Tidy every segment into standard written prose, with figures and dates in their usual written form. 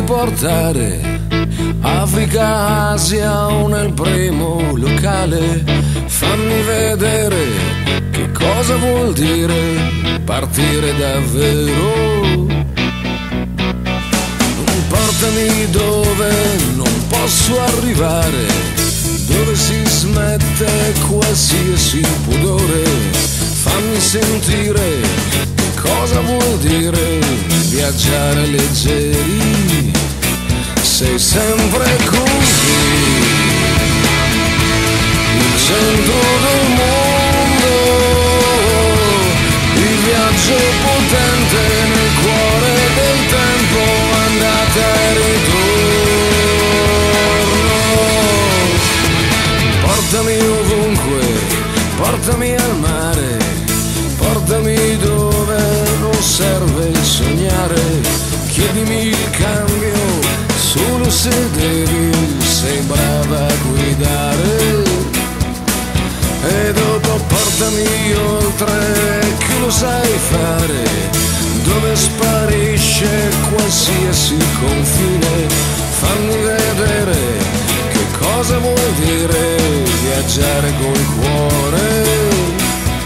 portare Africa, Asia o nel primo locale. Fammi vedere che cosa vuol dire partire davvero. Portami dove non posso arrivare, dove si smette qualsiasi pudore. Fammi sentire che cosa vuol dire viaggiare leggeri. Sei sempre così, il centro del mondo, il viaggio potente nel cuore del tempo, andata e ritorno. Portami ovunque, portami al mare, portami dove non serve sognare. Chiedimi il cambio solo se devi, sei brava a guidare. E dopo portami oltre, che lo sai fare, dove sparisce qualsiasi confine. Fammi vedere che cosa vuol dire viaggiare col cuore.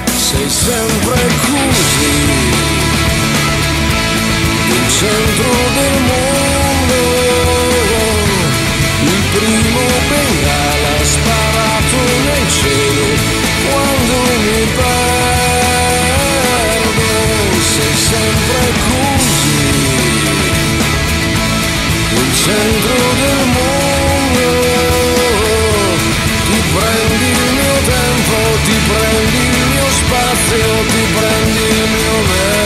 Sei sempre così, il centro del mondo, il primo bengala sparato nel cielo quando mi perdo. Sei sempre così, il centro del mondo. Ti prendi il mio tempo, ti prendi il mio spazio, ti prendi il mio meglio.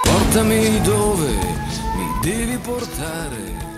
Portami dove mi devi portare.